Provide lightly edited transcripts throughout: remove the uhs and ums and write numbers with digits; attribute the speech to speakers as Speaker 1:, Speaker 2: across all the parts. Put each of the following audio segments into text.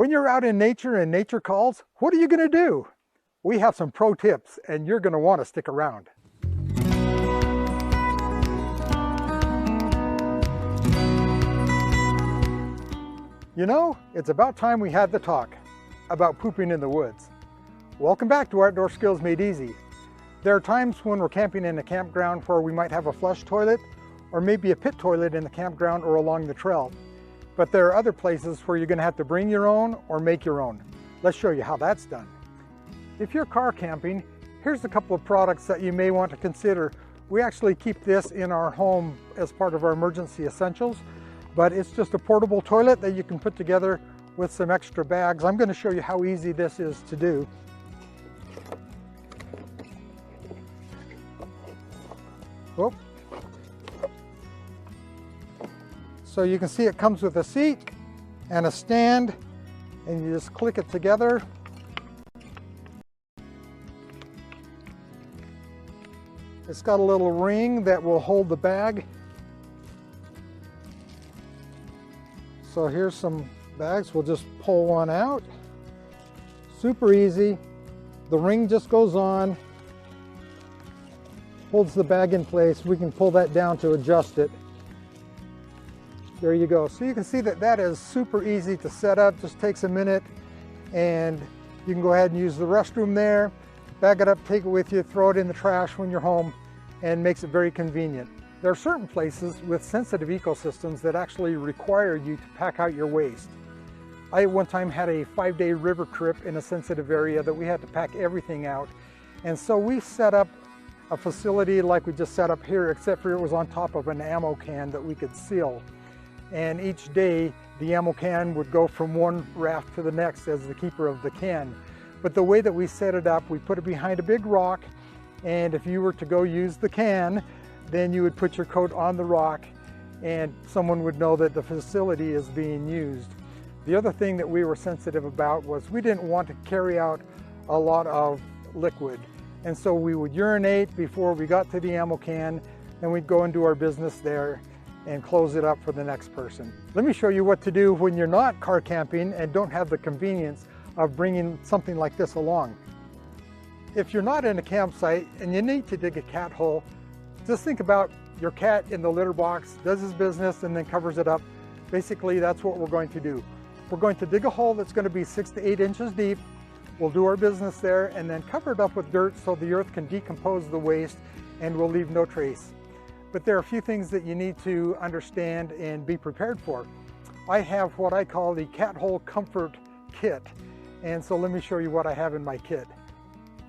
Speaker 1: When you're out in nature and nature calls, what are you going to do? We have some pro tips and you're going to want to stick around. You know, it's about time we had the talk about pooping in the woods. Welcome back to Outdoor Skills Made Easy. There are times when we're camping in a campground where we might have a flush toilet or maybe a pit toilet in the campground or along the trail. But there are other places where you're going to have to bring your own or make your own. Let's show you how that's done. If you're car camping, here's a couple of products that you may want to consider. We actually keep this in our home as part of our emergency essentials, but it's just a portable toilet that you can put together with some extra bags. I'm going to show you how easy this is to do. Whoop. So you can see it comes with a seat and a stand, and you just click it together. It's got a little ring that will hold the bag. So here's some bags. We'll just pull one out. Super easy. The ring just goes on, holds the bag in place. We can pull that down to adjust it. There you go. So you can see that that is super easy to set up. Just takes a minute, and you can go ahead and use the restroom there, bag it up, take it with you, throw it in the trash when you're home, and makes it very convenient. There are certain places with sensitive ecosystems that actually require you to pack out your waste. I at one time had a 5-day river trip in a sensitive area that we had to pack everything out. And so we set up a facility like we just set up here, except for it was on top of an ammo can that we could seal. And each day the ammo can would go from one raft to the next as the keeper of the can. But the way that we set it up, we put it behind a big rock, and if you were to go use the can, then you would put your coat on the rock and someone would know that the facility is being used. The other thing that we were sensitive about was we didn't want to carry out a lot of liquid. And so we would urinate before we got to the ammo can, then we'd go and do our business there and close it up for the next person. Let me show you what to do when you're not car camping and don't have the convenience of bringing something like this along. If you're not in a campsite and you need to dig a cat hole, just think about your cat in the litter box, does his business and then covers it up. Basically, that's what we're going to do. We're going to dig a hole that's going to be 6 to 8 inches deep. We'll do our business there and then cover it up with dirt so the earth can decompose the waste and will leave no trace. But there are a few things that you need to understand and be prepared for. I have what I call the Cathole Comfort Kit. And so let me show you what I have in my kit.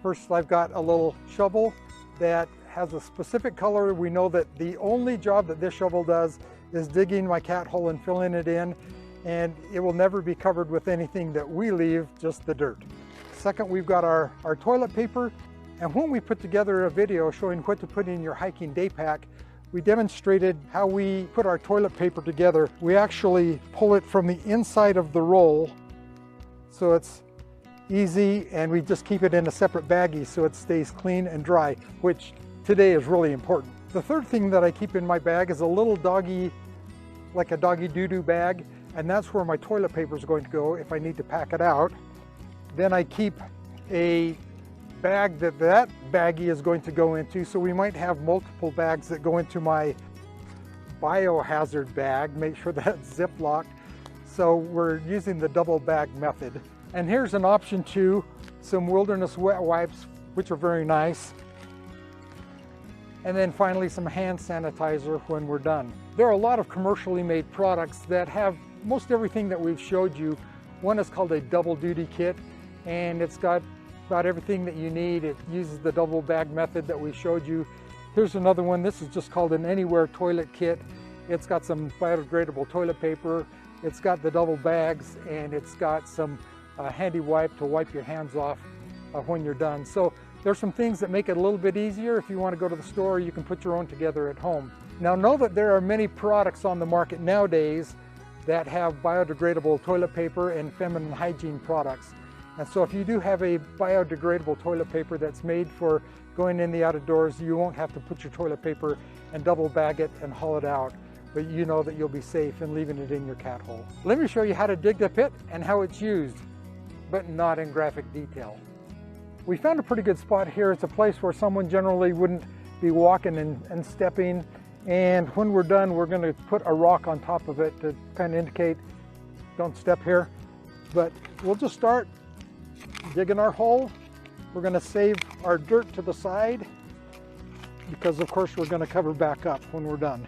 Speaker 1: First, I've got a little shovel that has a specific color. We know that the only job that this shovel does is digging my cat hole and filling it in, and it will never be covered with anything that we leave, just the dirt. Second, we've got our toilet paper. And when we put together a video showing what to put in your hiking day pack, we demonstrated how we put our toilet paper together. We actually pull it from the inside of the roll, so it's easy, and we just keep it in a separate baggie so it stays clean and dry, which today is really important. The third thing that I keep in my bag is a little doggy, like a doggy doo-doo bag, and that's where my toilet paper is going to go if I need to pack it out. Then I keep a bag that baggie is going to go into, so we might have multiple bags that go into my biohazard bag. Make sure that's zip-locked. So we're using the double bag method. And here's an option too, some wilderness wet wipes, which are very nice. And then finally some hand sanitizer when we're done. There are a lot of commercially made products that have most everything that we've showed you. One is called a double duty kit, and it's got about everything that you need. It uses the double bag method that we showed you. Here's another one. This is just called an anywhere toilet kit. It's got some biodegradable toilet paper. It's got the double bags, and it's got some handy wipe to wipe your hands off when you're done. So there's some things that make it a little bit easier. If you want to go to the store, you can put your own together at home. Now know that there are many products on the market nowadays that have biodegradable toilet paper and feminine hygiene products. And so if you do have a biodegradable toilet paper that's made for going in the outdoors, you won't have to put your toilet paper and double bag it and haul it out. but you know that you'll be safe in leaving it in your cat hole. Let me show you how to dig the pit and how it's used, but not in graphic detail. We found a pretty good spot here. It's a place where someone generally wouldn't be walking and stepping. And when we're done, we're going to put a rock on top of it to kind of indicate, don't step here. But we'll just start digging our hole. We're going to save our dirt to the side because of course we're going to cover back up when we're done.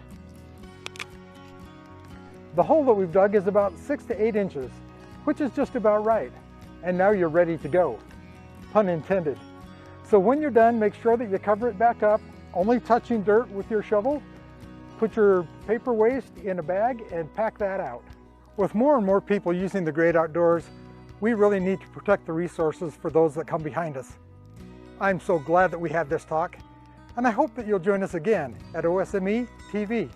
Speaker 1: The hole that we've dug is about 6 to 8 inches, which is just about right. And now you're ready to go. Pun intended. So when you're done, make sure that you cover it back up, only touching dirt with your shovel. Put your paper waste in a bag and pack that out. With more and more people using the great outdoors, we really need to protect the resources for those that come behind us. I'm so glad that we had this talk, and I hope that you'll join us again at OSME TV.